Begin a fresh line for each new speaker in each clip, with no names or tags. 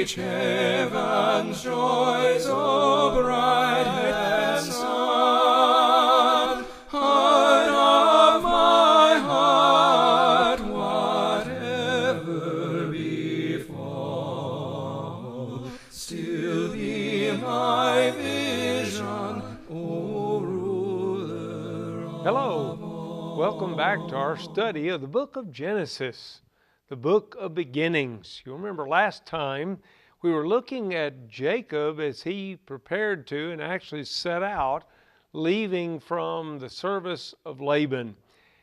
Reach heaven's joys, O bright and sun. Heart of my heart, whatever befall, still be my vision, O ruler of
Hello, welcome back to our study of the book of Genesis, the book of beginnings. You remember last time we were looking at Jacob as he prepared to and actually set out, leaving from the service of Laban.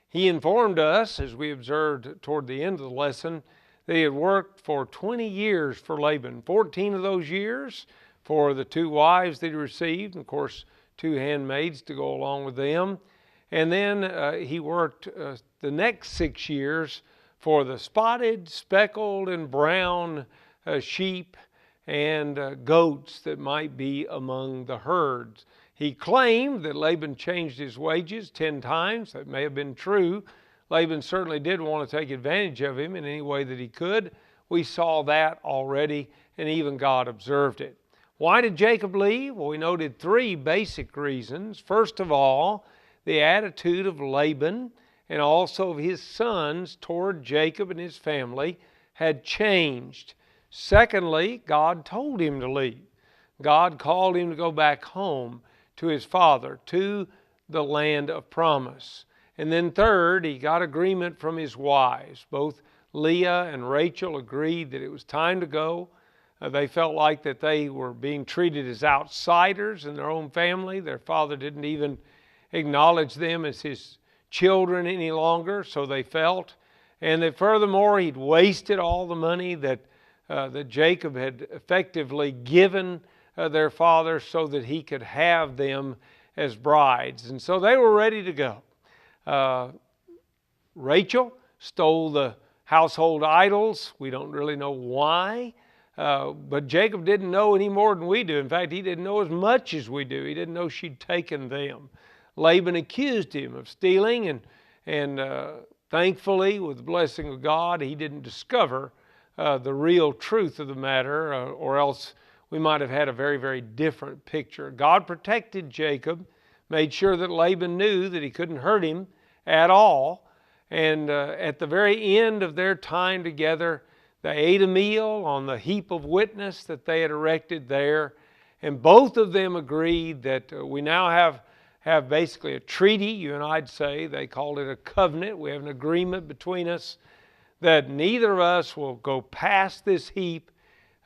He informed us, as we observed toward the end of the lesson, that he had worked for 20 years for Laban. 14 of those years for the 2 wives that he received, and of course 2 handmaids to go along with them. And then he worked the next 6 years for the spotted, speckled, and brown sheep and goats that might be among the herds. He claimed that Laban changed his wages 10 times. That may have been true. Laban certainly did want to take advantage of him in any way that he could. We saw that already, and even God observed it. Why did Jacob leave? Well, we noted 3 basic reasons. First of all, the attitude of Laban and also of his sons toward Jacob and his family had changed. Secondly, God told him to leave. God called him to go back home to his father, to the land of promise. And then third, he got agreement from his wives. Both Leah and Rachel agreed that it was time to go. They felt like that they were being treated as outsiders in their own family. Their father didn't even acknowledge them as his children any longer, so they felt. And that furthermore, he'd wasted all the money that Jacob had effectively given their father so that he could have them as brides. And so they were ready to go. Rachel stole the household idols. We don't really know why. But Jacob didn't know any more than we do. In fact, he didn't know as much as we do. He didn't know she'd taken them. Laban accused him of stealing, and thankfully, with the blessing of God, he didn't discover the real truth of the matter, or else we might have had a very, very different picture. God protected Jacob, made sure that Laban knew that he couldn't hurt him at all, and at the very end of their time together, they ate a meal on the heap of witness that they had erected there, and both of them agreed that we now have basically a treaty, you and I'd say. They called it a covenant. We have an agreement between us that neither of us will go past this heap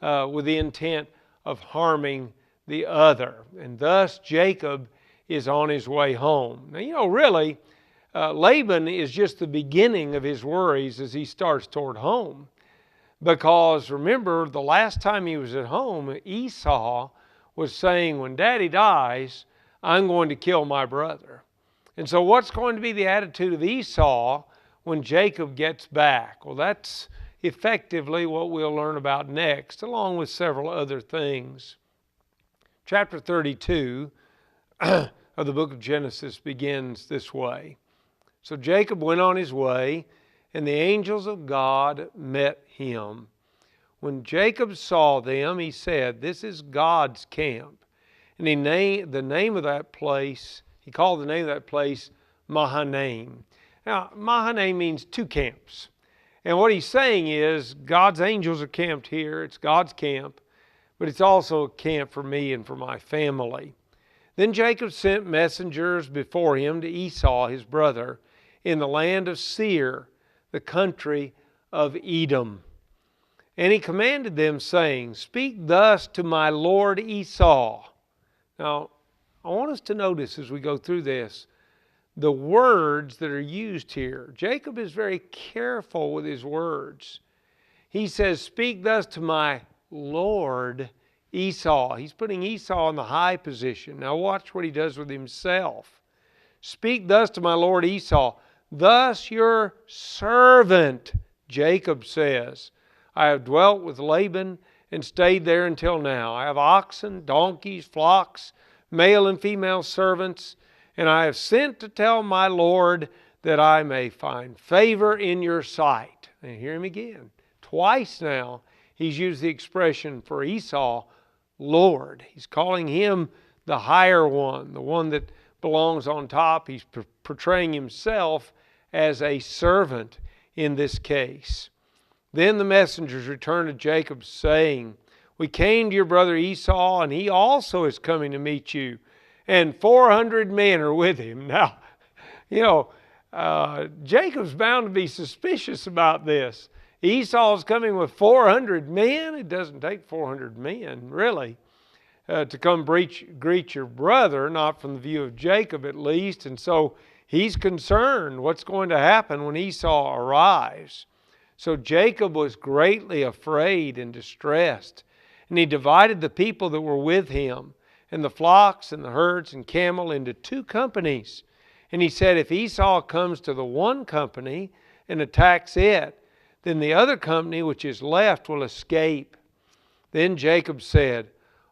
with the intent of harming the other. And thus Jacob is on his way home. Now, really, Laban is just the beginning of his worries as he starts toward home. Because remember, the last time he was at home, Esau was saying, when Daddy dies, I'm going to kill my brother. And so what's going to be the attitude of Esau when Jacob gets back? Well, that's effectively what we'll learn about next, along with several other things. Chapter 32 of the book of Genesis begins this way. So Jacob went on his way, and the angels of God met him. When Jacob saw them, he said, "This is God's camp." And he called the name of that place Mahanaim. Now, Mahanaim means 2 camps. And what he's saying is, God's angels are camped here. It's God's camp, but it's also a camp for me and for my family. Then Jacob sent messengers before him to Esau, his brother, in the land of Seir, the country of Edom. And he commanded them, saying, "Speak thus to my lord Esau." Now, I want us to notice as we go through this, the words that are used here. Jacob is very careful with his words. He says, "Speak thus to my lord Esau." He's putting Esau in the high position. Now watch what he does with himself. "Speak thus to my lord Esau. Thus your servant," Jacob says, "I have dwelt with Laban and stayed there until now. I have oxen, donkeys, flocks, male and female servants, and I have sent to tell my Lord that I may find favor in your sight." And hear him again. Twice now he's used the expression for Esau, Lord. He's calling him the higher one, the one that belongs on top. He's portraying himself as a servant in this case. Then the messengers returned to Jacob, saying, we came to your brother Esau, and he also is coming to meet you, and 400 men are with him. Now, Jacob's bound to be suspicious about this. Esau's coming with 400 men. It doesn't take 400 men, really, to come greet your brother, not from the view of Jacob at least. And so he's concerned what's going to happen when Esau arrives. So Jacob was greatly afraid and distressed. And he divided the people that were with him, and the flocks and the herds and camel, into 2 companies. And he said, if Esau comes to the one company and attacks it, then the other company which is left will escape. Then Jacob said,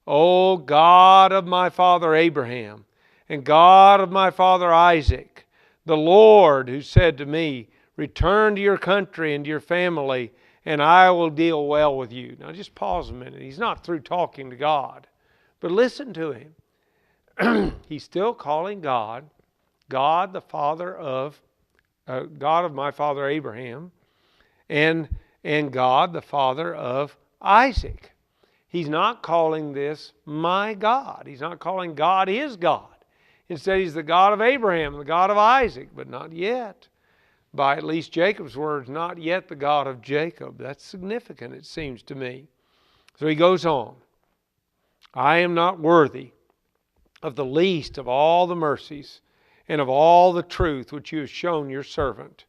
O God of my father Abraham, and God of my father Isaac, the Lord who said to me, return to your country and to your family, and I will deal well with you. Now just pause a minute. He's not through talking to God. But listen to him. He's still calling God, God the Father of, God of my father Abraham, and God the Father of Isaac. He's not calling this my God. He's not calling God his God. Instead, he's the God of Abraham, the God of Isaac, but not yet. By at least Jacob's words, not yet the God of Jacob. That's significant, it seems to me. So he goes on. I am not worthy of the least of all the mercies and of all the truth which you have shown your servant.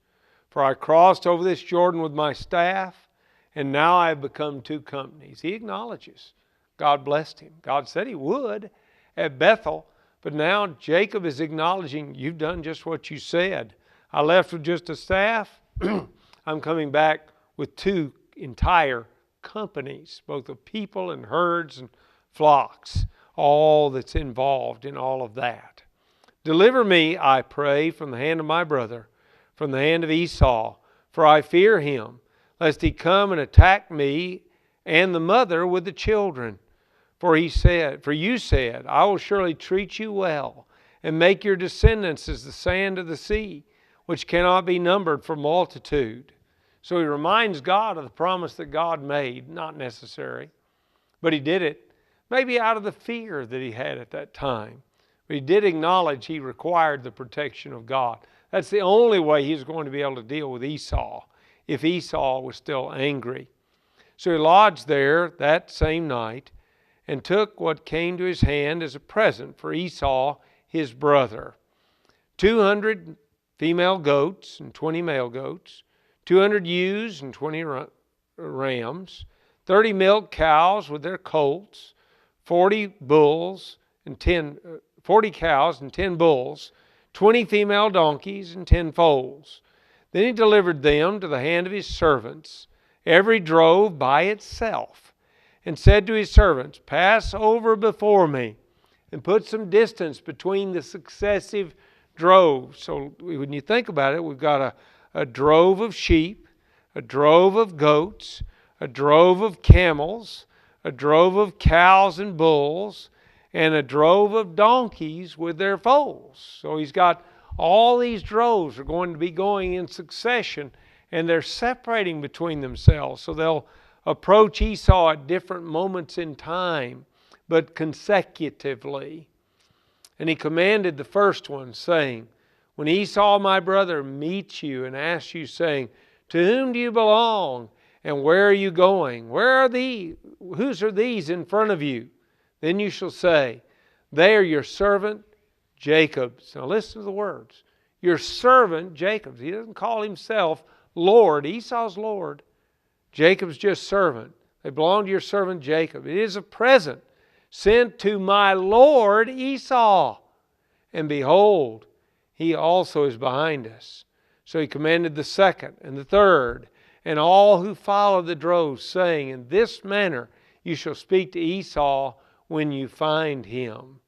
For I crossed over this Jordan with my staff, and now I have become 2 companies. He acknowledges God blessed him. God said he would at Bethel, but now Jacob is acknowledging, you've done just what you said. I left with just a staff. I'm coming back with 2 entire companies, both of people and herds and flocks, all that's involved in all of that. Deliver me, I pray, from the hand of my brother, from the hand of Esau, for I fear him, lest he come and attack me and the mother with the children. For you said, I will surely treat you well, and make your descendants as the sand of the sea, which cannot be numbered for multitude. So he reminds God of the promise that God made, not necessary. But he did it maybe out of the fear that he had at that time. But he did acknowledge he required the protection of God. That's the only way he was going to be able to deal with Esau, if Esau was still angry. So he lodged there that same night and took what came to his hand as a present for Esau, his brother. 200 female goats and 20 male goats, 200 ewes and 20 rams, 30 milk cows with their colts, 40 cows and 10 bulls, 20 female donkeys and 10 foals. Then he delivered them to the hand of his servants, every drove by itself, and said to his servants, pass over before me, and put some distance between the successive droves. So when you think about it, we've got a drove of sheep, a drove of goats, a drove of camels, a drove of cows and bulls, and a drove of donkeys with their foals. So he's got all these droves are going to be going in succession, and they're separating between themselves. So they'll approach Esau at different moments in time, but consecutively. And he commanded the first one, saying, when Esau my brother meets you and asks you, saying, to whom do you belong, and where are you going? Where are these? Whose are these in front of you? Then you shall say, they are your servant Jacob's. Now listen to the words. Your servant Jacob's. He doesn't call himself Lord. Esau's Lord. Jacob's just servant. They belong to your servant Jacob. It is a present sent to my Lord Esau. And behold, he also is behind us. So he commanded the second and the third and all who followed the droves, saying, in this manner you shall speak to Esau when you find him.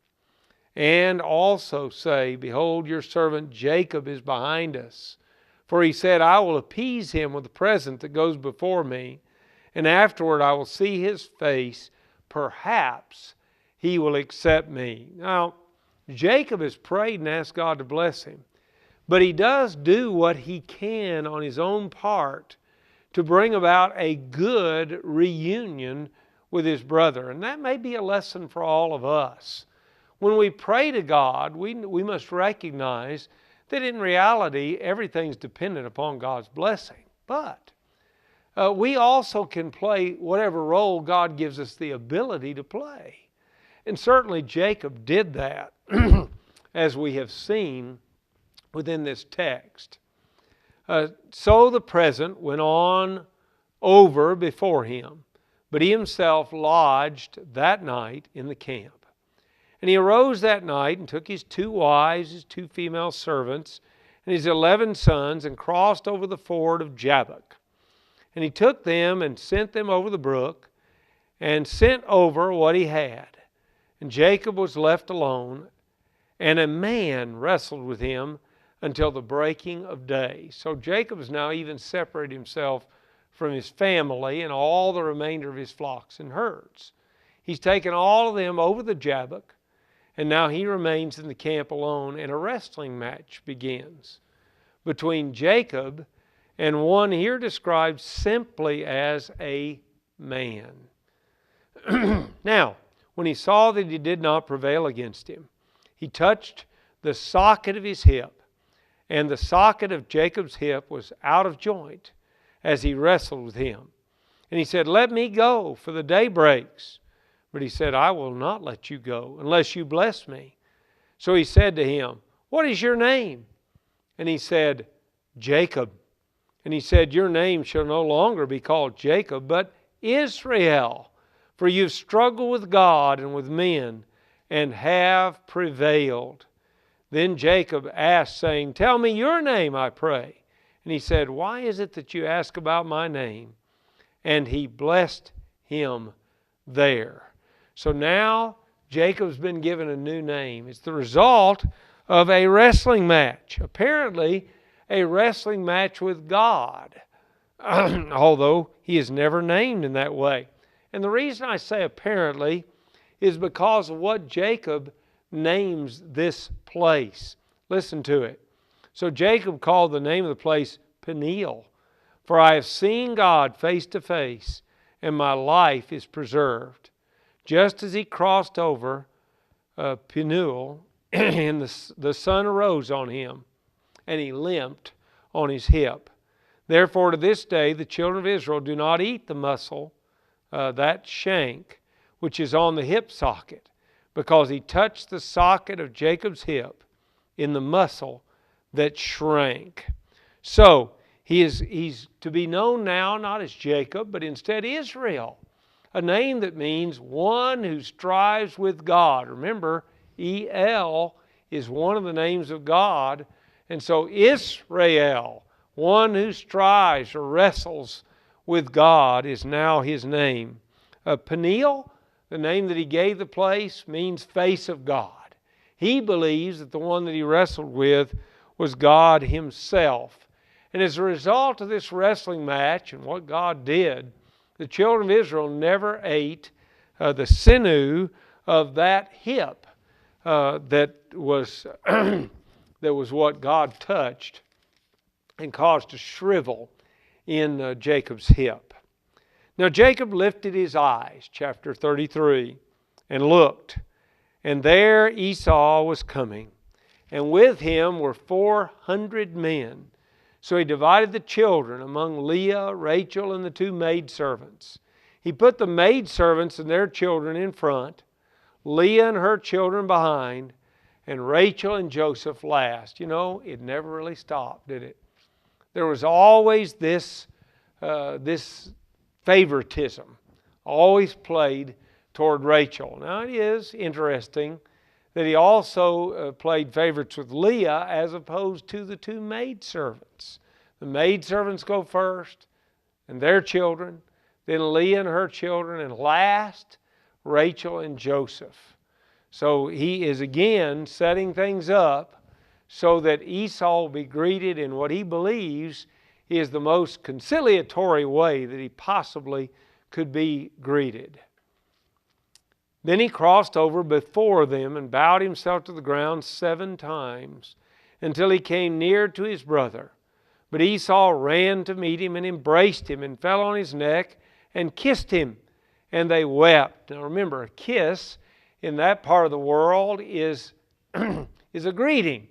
And also say, behold, your servant Jacob is behind us. For he said, I will appease him with the present that goes before me. and afterward I will see his face. Perhaps he will accept me. Now, Jacob has prayed and asked God to bless him. But he does do what he can on his own part to bring about a good reunion with his brother. And that may be a lesson for all of us. When we pray to God, we must recognize that in reality, everything's dependent upon God's blessing. But we also can play whatever role God gives us the ability to play. And certainly Jacob did that, as we have seen within this text. So the present went on over before him, but he himself lodged that night in the camp. And he arose that night and took his 2 wives, his 2 female servants, and his 11 sons, and crossed over the ford of Jabbok. And he took them and sent them over the brook, and sent over what he had. And Jacob was left alone, and a man wrestled with him until the breaking of day. So Jacob has now even separated himself from his family and all the remainder of his flocks and herds. He's taken all of them over the Jabbok, and now he remains in the camp alone, and a wrestling match begins between Jacob and one here described simply as a man. Now, when he saw that he did not prevail against him, he touched the socket of his hip, and the socket of Jacob's hip was out of joint as he wrestled with him. And he said, "Let me go, for the day breaks." But he said, "I will not let you go unless you bless me." So he said to him, "What is your name?" And he said, "Jacob." And he said, "Your name shall no longer be called Jacob, but Israel, for you've struggled with God and with men, and have prevailed." Then Jacob asked, saying, "Tell me your name, I pray." And he said, "Why is it that you ask about my name?" And he blessed him there. So now Jacob's been given a new name. It's the result of a wrestling match. Apparently, a wrestling match with God, although he is never named in that way. And the reason I say apparently is because of what Jacob names this place. Listen to it. So Jacob called the name of the place Peniel, for I have seen God face to face, and my life is preserved. Just as he crossed over Peniel, and the sun arose on him, and he limped on his hip. Therefore to this day the children of Israel do not eat the muscle, that shank, which is on the hip socket, because he touched the socket of Jacob's hip in the muscle that shrank. So he's to be known now not as Jacob, but instead Israel, a name that means one who strives with God. Remember, El is one of the names of God, and so Israel, one who strives or wrestles with God, is now his name. Peniel, the name that he gave the place, means face of God. He believes that the one that he wrestled with was God himself. And as a result of this wrestling match and what God did, the children of Israel never ate the sinew of that hip that was what God touched and caused to shrivel in Jacob's hip. Now Jacob lifted his eyes, chapter 33, and looked, and there Esau was coming, and with him were 400 men. So he divided the children among Leah, Rachel, and the 2 maidservants. He put the maidservants and their children in front, Leah and her children behind, and Rachel and Joseph last. You know, it never really stopped, did it? There was always this favoritism, always played toward Rachel. Now it is interesting that he also played favorites with Leah as opposed to the 2 maidservants. The maidservants go first, and their children, then Leah and her children, and last, Rachel and Joseph. So he is again setting things up so that Esau will be greeted in what he believes is the most conciliatory way that he possibly could be greeted. Then he crossed over before them and bowed himself to the ground 7 times until he came near to his brother. But Esau ran to meet him and embraced him and fell on his neck and kissed him, and they wept. Now remember, a kiss in that part of the world is a greeting.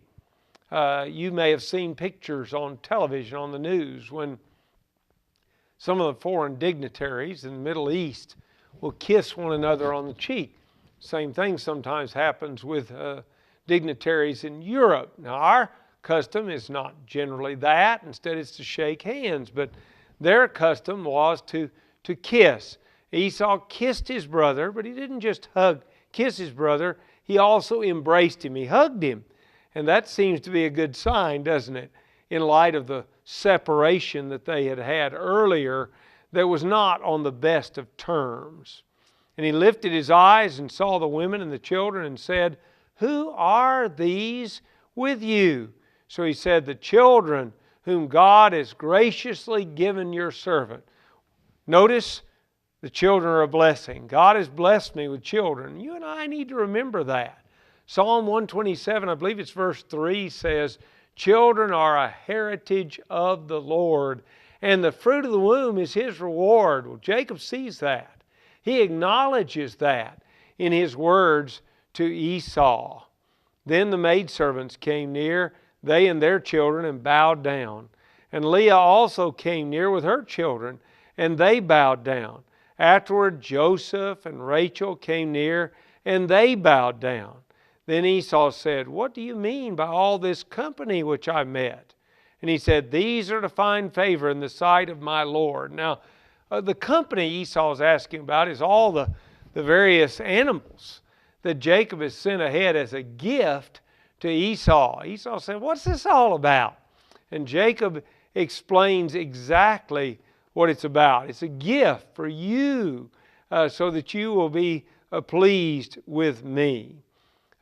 You may have seen pictures on television, on the news, when some of the foreign dignitaries in the Middle East will kiss one another on the cheek. Same thing sometimes happens with dignitaries in Europe. Now our custom is not generally that. Instead it's to shake hands. But their custom was to kiss. Esau kissed his brother, but he didn't just kiss his brother. He also embraced him. He hugged him. And that seems to be a good sign, doesn't it? In light of the separation that they had had earlier that was not on the best of terms. And he lifted his eyes and saw the women and the children and said, "Who are these with you?" So he said, "The children whom God has graciously given your servant." Notice, the children are a blessing. God has blessed me with children. You and I need to remember that. Psalm 127, I believe it's verse 3, says, "Children are a heritage of the Lord, and the fruit of the womb is His reward." Well, Jacob sees that. He acknowledges that in his words to Esau. Then the maidservants came near, they and their children, and bowed down. And Leah also came near with her children, and they bowed down. Afterward, Joseph and Rachel came near, and they bowed down. Then Esau said, "What do you mean by all this company which I met?" And he said, "These are to find favor in the sight of my Lord." Now, the company Esau is asking about is all the various animals that Jacob has sent ahead as a gift to Esau. Esau said, "What's this all about?" And Jacob explains exactly what it's about. It's a gift for you so that you will be pleased with me.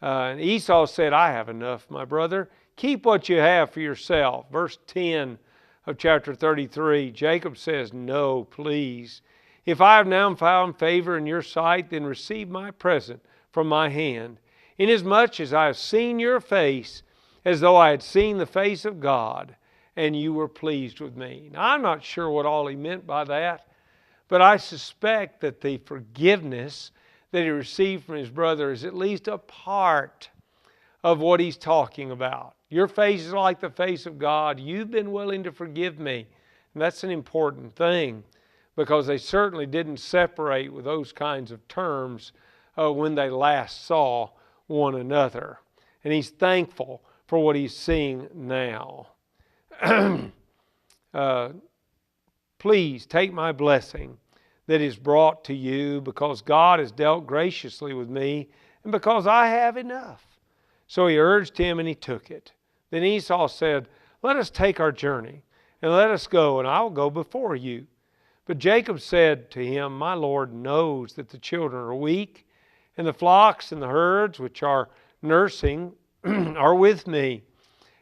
And Esau said, "I have enough, my brother. Keep what you have for yourself." Verse 10 of chapter 33, Jacob says, "No, please. If I have now found favor in your sight, then receive my present from my hand, inasmuch as I have seen your face as though I had seen the face of God, and you were pleased with me." Now, I'm not sure what all he meant by that, but I suspect that the forgiveness that he received from his brother is at least a part of what he's talking about. Your face is like the face of God. You've been willing to forgive me. And that's an important thing, because they certainly didn't separate with those kinds of terms when they last saw one another. And he's thankful for what he's seeing now. Please take my blessing that is brought to you, because God has dealt graciously with me, and because I have enough. So he urged him, and he took it. Then Esau said, "Let us take our journey, and let us go, and I will go before you." But Jacob said to him, "My Lord knows that the children are weak, and the flocks and the herds which are nursing are with me.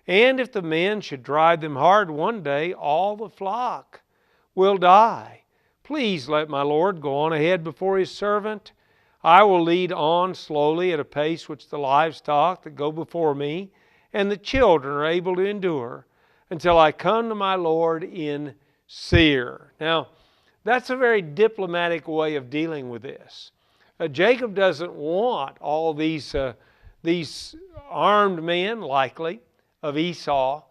And if the men should drive them hard one day, all the flock will die. Please let my Lord go on ahead before his servant. I will lead on slowly at a pace which the livestock that go before me and the children are able to endure, until I come to my Lord in Seir." Now, that's a very diplomatic way of dealing with this. Jacob doesn't want all these armed men, likely, of Esau,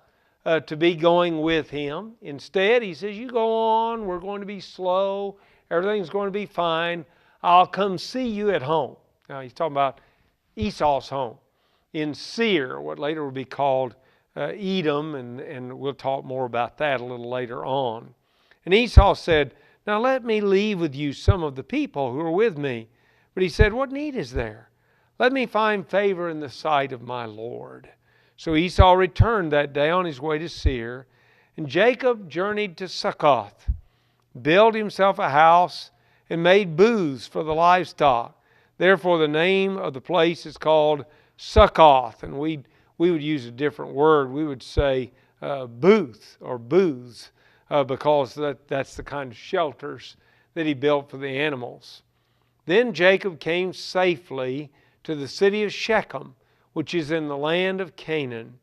to be going with him. Instead, he says, "You go on, we're going to be slow, everything's going to be fine. I'll come see you at home." Now, he's talking about Esau's home in Seir, what later will be called Edom, and we'll talk more about that a little later on. And Esau said, "Now let me leave with you some of the people who are with me." But he said, "What need is there? Let me find favor in the sight of my Lord." So Esau returned that day on his way to Seir, and Jacob journeyed to Succoth, built himself a house, and made booths for the livestock. Therefore the name of the place is called Succoth, and we would use a different word. We would say booth or booths, because that's the kind of shelters that he built for the animals. Then Jacob came safely to the city of Shechem, which is in the land of Canaan,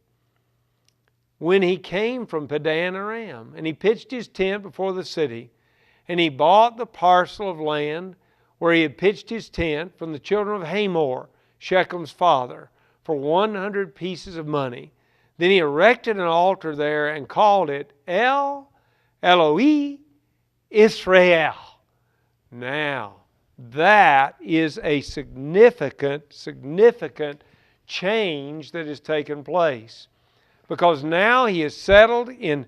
when he came from Padan Aram, and he pitched his tent before the city, and he bought the parcel of land where he had pitched his tent from the children of Hamor, Shechem's father, for 100 pieces of money. Then he erected an altar there and called it El Eloi Israel. Now, that is a significant change that has taken place. Because now he is settled in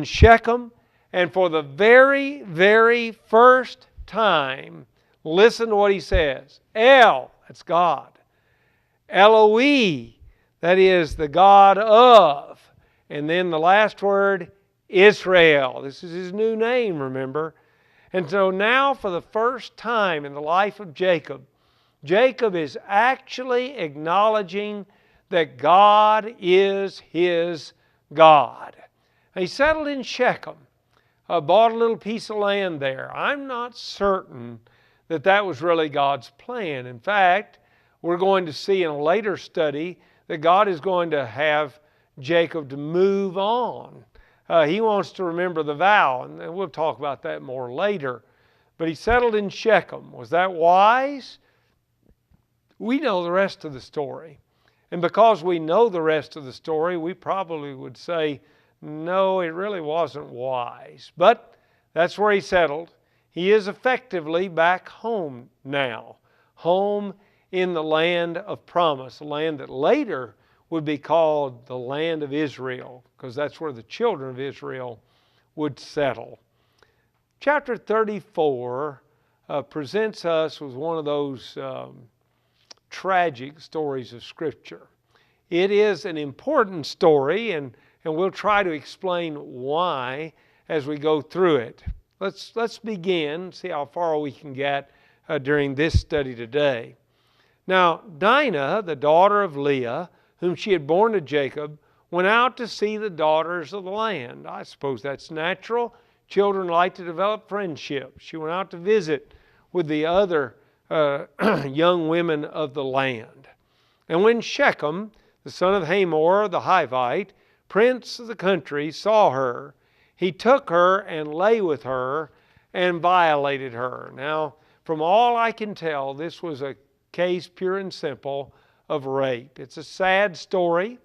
Shechem, and for the very, very first time, listen to what he says. El, that's God. Eloi, that is the God of. And then the last word, Israel. This is his new name, remember. And so now for the first time in the life of Jacob, Jacob is actually acknowledging that God is his God. He settled in Shechem, bought a little piece of land there. I'm not certain that that was really God's plan. In fact, we're going to see in a later study that God is going to have Jacob to move on. He wants to remember the vow, and we'll talk about that more later. But he settled in Shechem. Was that wise? We know the rest of the story. And because we know the rest of the story, we probably would say, no, it really wasn't wise. But that's where he settled. He is effectively back home now. Home in the land of promise, a land that later would be called the land of Israel, because that's where the children of Israel would settle. Chapter 34 presents us with one of those tragic stories of Scripture. It is an important story, and we'll try to explain why as we go through it. Let's begin, see how far we can get during this study today. Now, Dinah, the daughter of Leah, whom she had borne to Jacob, went out to see the daughters of the land. I suppose that's natural. Children like to develop friendships. She went out to visit with the other young women of the land. And when Shechem, the son of Hamor the Hivite, prince of the country, saw her, he took her and lay with her and violated her. Now, from all I can tell, this was a case pure and simple of rape. It's a sad story,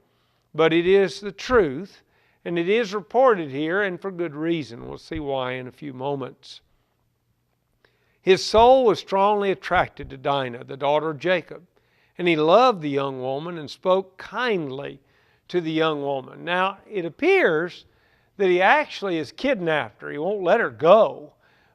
but it is the truth, and it is reported here, and for good reason. We'll see why in a few moments. His soul was strongly attracted to Dinah, the daughter of Jacob, and he loved the young woman and spoke kindly to the young woman. Now, it appears that he actually has kidnapped her. He won't let her go,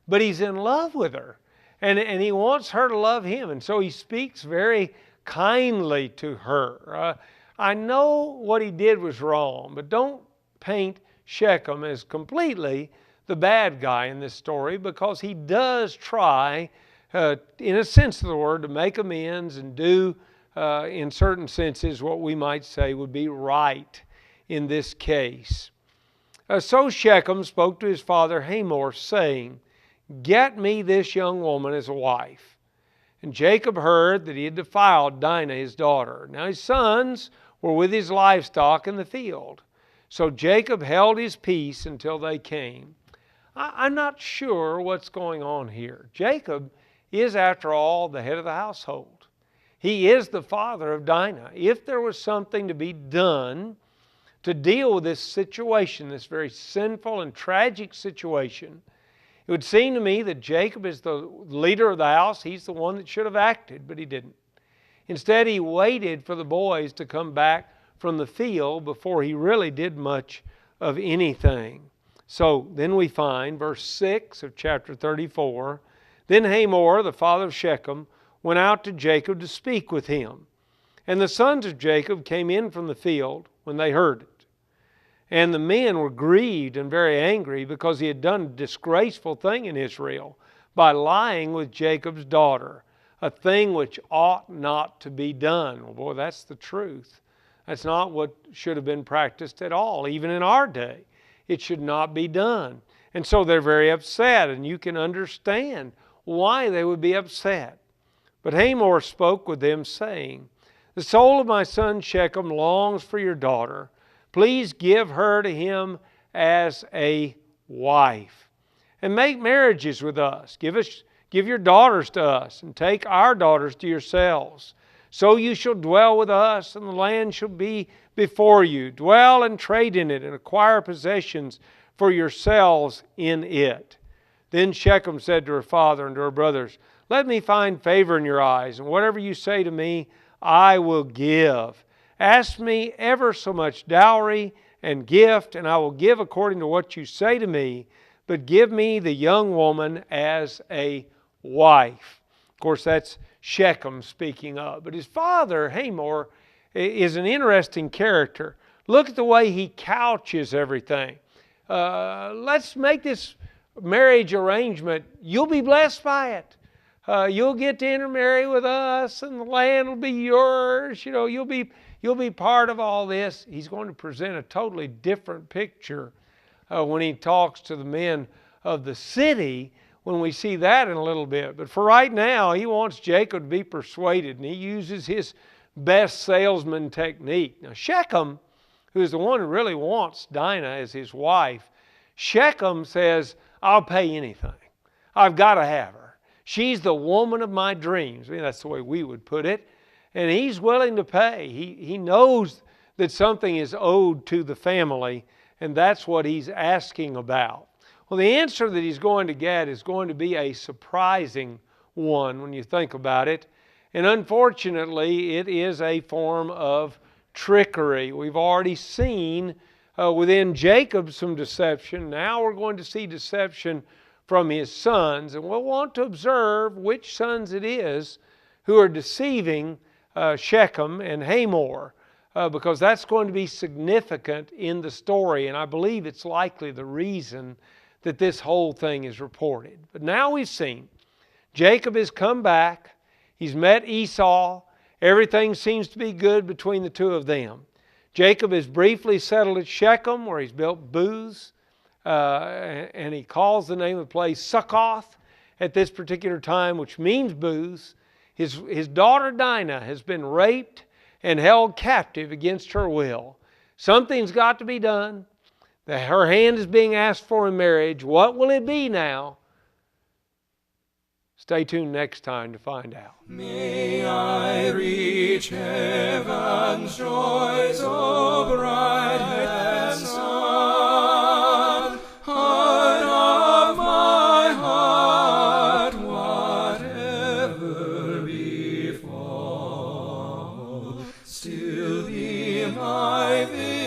but he's in love with her, and he wants her to love him, and so he speaks very kindly to her. I know what he did was wrong, but don't paint Shechem as completely the bad guy in this story, because he does try, in a sense of the word, to make amends and do, in certain senses, what we might say would be right in this case. So Shechem spoke to his father Hamor, saying, "Get me this young woman as a wife." And Jacob heard that he had defiled Dinah his daughter. Now his sons were with his livestock in the field. So Jacob held his peace until they came. I'm not sure what's going on here. Jacob is, after all, the head of the household. He is the father of Dinah. If there was something to be done to deal with this situation, this very sinful and tragic situation, it would seem to me that Jacob is the leader of the house. He's the one that should have acted, but he didn't. Instead, he waited for the boys to come back from the field before he really did much of anything. So then we find verse 6 of chapter 34, "Then Hamor, the father of Shechem, went out to Jacob to speak with him. And the sons of Jacob came in from the field when they heard it. And the men were grieved and very angry because he had done a disgraceful thing in Israel by lying with Jacob's daughter, a thing which ought not to be done." Well, boy, that's the truth. That's not what should have been practiced at all, even in our day. It should not be done. And so they're very upset, and you can understand why they would be upset. But Hamor spoke with them, saying, "The soul of my son Shechem longs for your daughter. Please give her to him as a wife, and make marriages with us. Give your daughters to us, and take our daughters to yourselves. So you shall dwell with us, and the land shall be before you. Dwell and trade in it, and acquire possessions for yourselves in it." Then Shechem said to her father and to her brothers, "Let me find favor in your eyes, and whatever you say to me, I will give. Ask me ever so much dowry and gift, and I will give according to what you say to me, but give me the young woman as a wife." Of course, that's Shechem speaking up. But his father, Hamor, is an interesting character. Look at the way he couches everything. Let's make this marriage arrangement. You'll be blessed by it. You'll get to intermarry with us, and the land will be yours. You know, you'll be part of all this. He's going to present a totally different picture when he talks to the men of the city, when we see that in a little bit. But for right now, he wants Jacob to be persuaded, and he uses his best salesman technique. Now, Shechem, who is the one who really wants Dinah as his wife, Shechem says, "I'll pay anything. I've got to have her. She's the woman of my dreams." I mean, that's the way we would put it. And he's willing to pay. He knows that something is owed to the family, and that's what he's asking about. Well, the answer that he's going to get is going to be a surprising one when you think about it. And unfortunately, it is a form of trickery. We've already seen within Jacob some deception. Now we're going to see deception from his sons. And we'll want to observe which sons it is who are deceiving Shechem and Hamor, because that's going to be significant in the story. And I believe it's likely the reason that this whole thing is reported. But now we've seen Jacob has come back. He's met Esau. Everything seems to be good between the two of them. Jacob is briefly settled at Shechem, where he's built booths, and he calls the name of the place Succoth at this particular time, which means booths. His daughter Dinah has been raped and held captive against her will. Something's got to be done. Her hand is being asked for in marriage. What will it be now? Stay tuned next time to find out.
May I reach heaven's joys, O bright sun, heart of my heart, whatever befall, still be my vision.